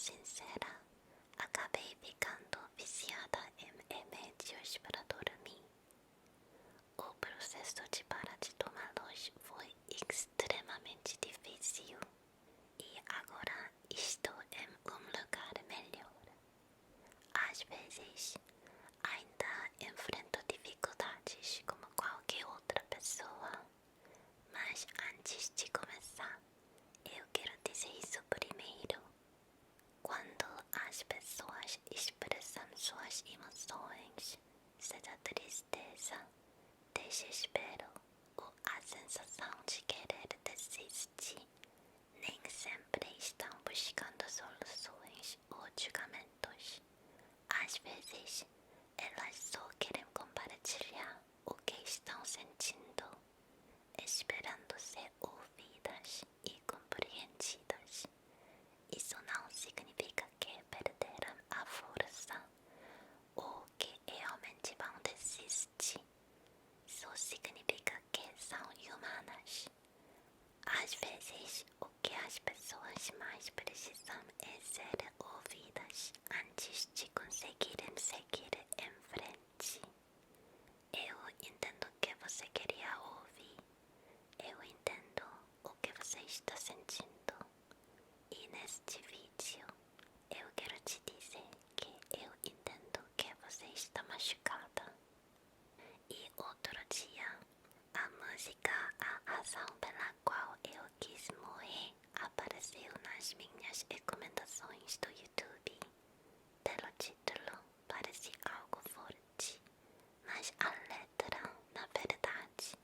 sincera, acabei ficando viciada em remédios para dormir. O processo de parar de tomá-los foi extremamente difícil e agora estou em um lugar melhor. Às vezes, ainda enfrento dificuldades como qualquer outra pessoa, mas antes de começar, eu quero dizer isso primeiro. Quando as pessoas expressam suas emoções, seja tristeza, desespero ou a sensação de querer desistir, nem sempre estão buscando soluções ou julgamentos. Às vezes, elas só querem compartilhar o que estão sentindo, esperando ser ouvidas e compreendidas. Isso não significa que perderam a força ou que realmente vão desistir. Só significa que são humanas. Às vezes, o que as pessoas mais precisam é ser ouvidas antes de conseguirem seguir em frente. Eu entendo o que você queria ouvir. Eu entendo o que você está sentindo. E neste vídeo, eu quero te dizer que eu entendo que você está machucada. E outro dia, a música A Razão pela Qual Eu Quis Morrer apareceu nas minhas recomendações do YouTube. Pelo título, parece algo forte, mas a letra, na verdade,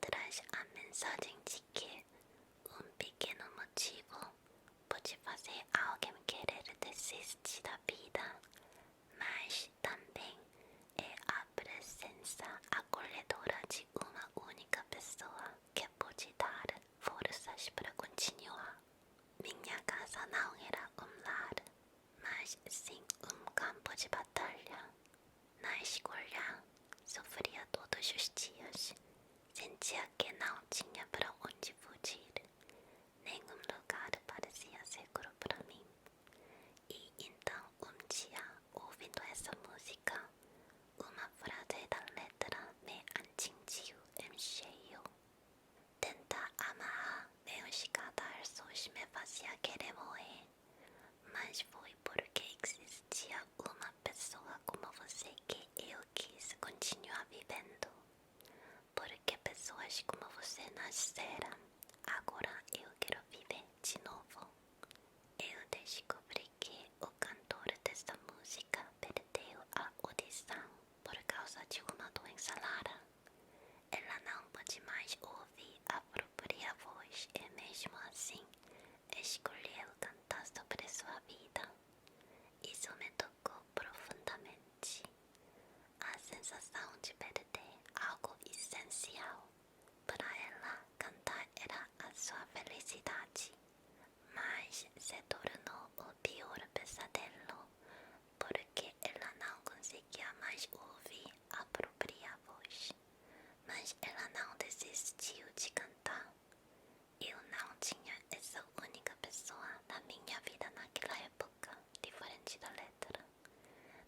traz a mensagem de que um pequeno motivo pode fazer alguém querer desistir da vida, mas também é a presença acolhedora de uma única pessoa que pode dar forças para continuar. Minha casa não era um lar, mas sim um campo de batalha. Na escola, sofria todos os dias, sentia que não tinha para onde fugir. Nenhum lugar parecia seguro para mim. E então, um dia, ouvindo essa música, uma frase da letra me atingiu em cheio. Tentar amarrar meus cadarços me fazia querer morrer, mas foi porque existia uma pessoa como você que eu quis continuar vivendo. Porque pessoas como você nasceram, agora eu quero viver de novo. Eu descobri que o cantor desta música perdeu a audição por causa de uma doença rara. Ela não pode mais ouvir a própria voz e mesmo assim escolheu cantar sobre sua vida. Isso me tocou profundamente. A sensação de perder algo essencial. Para ela, cantar era a sua felicidade, mas se tornou o pior pesadelo, porque ela não conseguia mais ouvir a própria voz. Mas ela não desistiu de cantar. Eu não tinha essa única pessoa na minha vida naquela época, diferente da letra.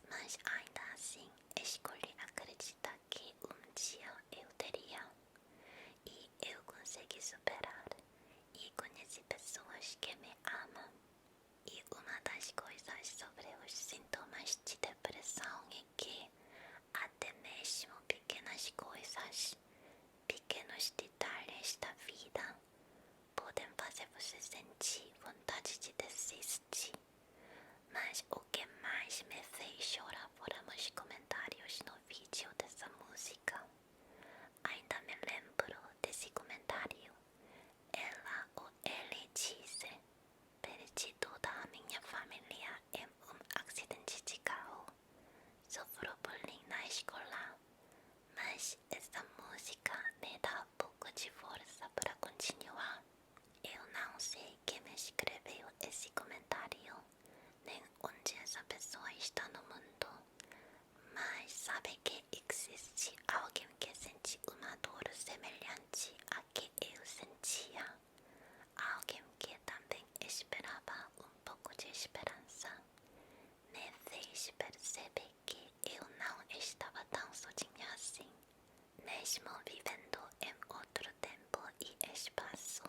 Mas ainda assim, escolhi acreditar que um dia eu teria. E eu consegui superar. E conheci pessoas que me amam. E uma das coisas sobre os sintomas de depressão é que até mesmo pequenas coisas, pequenos detalhes da vida podem fazer você sentir vontade de desistir. Mas o que mais me fez chorar foram os comentários no vídeo dessa música. Ainda me lembro desse comentário. Ela ou ele disse: perdi toda a minha família em um acidente de carro. Sofro bullying na escola, mas essa música me dá um pouco de força para continuar. Eu não sei quem me escreveu esse comentário, nem onde essa pessoa está no mundo, mas sabe que existe alguém que sente uma dor semelhante à que eu sentia. Alguém que também esperava um pouco de esperança. perceber que eu não estava tão sozinha assim, mesmo vivendo em outro tempo e espaço.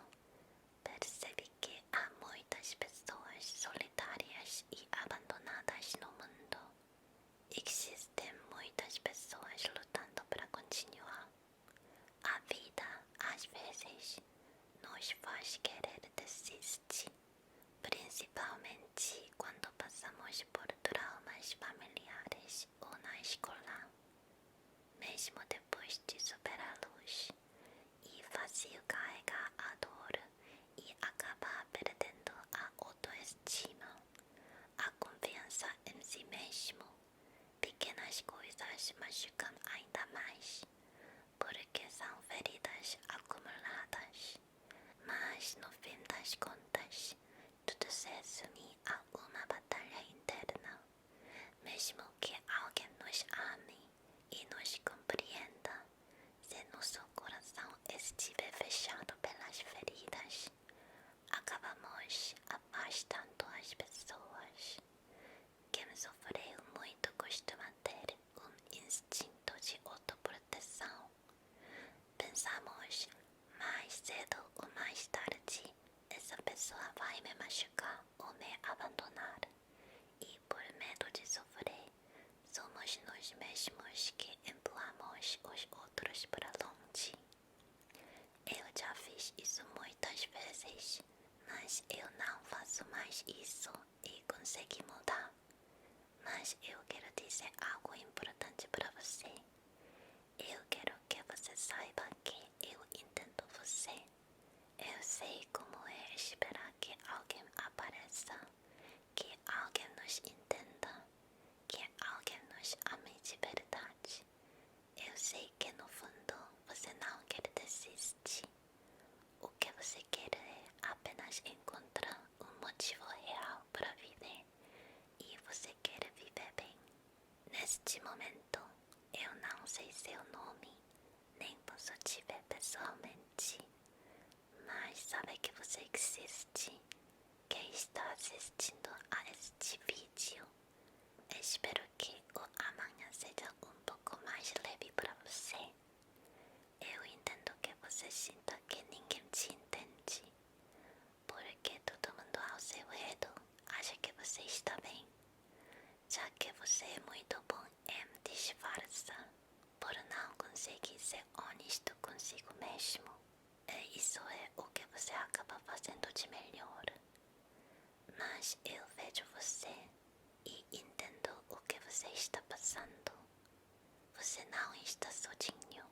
Percebi que há muitas pessoas solitárias e abandonadas no mundo. Existem muitas pessoas lutando para continuar. A vida, às vezes, nos faz querer desistir, principalmente quando passamos por traumas familiares ou na escola. Mesmo depois de superá-los, e fácil carregar a dor e acabar perdendo a autoestima, a confiança em si mesmo. Pequenas coisas machucam ainda mais, porque são feridas acumuladas. Mas no fim das contas, tudo se resume a uma batalha interna. Mesmo que alguém nos ame e nos compreenda, se nosso coração estiver fechado pelas feridas, acabamos afastando as pessoas. Quem sofreu muito costuma ter um instinto de autoproteção. Pensamos, mais cedo ou mais tarde, essa pessoa vai me machucar ou me abandonar. E por medo de sofrer, somos nós mesmos que empurramos os outros para longe. Eu já fiz isso muitas vezes, mas eu não faço mais isso e consegui mudar. Mas eu quero dizer algo importante para você. Eu quero que você saiba que eu entendo você. Eu sei como é esperar que alguém apareça, que alguém nos entenda, que alguém nos ame de verdade. Eu sei que no fundo você não quer desistir. O que você quer é apenas encontrar um motivo real para viver e você quer viver bem. Neste momento, eu não sei seu nome, nem posso te ver pessoalmente, mas sabe que você existe, que está assistindo a este vídeo. Espero que o amanhã seja um pouco mais leve para você. Eu entendo que você sinta que ninguém te entende, porque todo mundo ao seu redor acha que você está bem, já que você é muito bom em disfarçar, por não conseguir ser honesto consigo mesmo. E isso é o que você acaba fazendo de melhor. Mas eu vejo você e entendo o que você está passando. Você não está sozinho.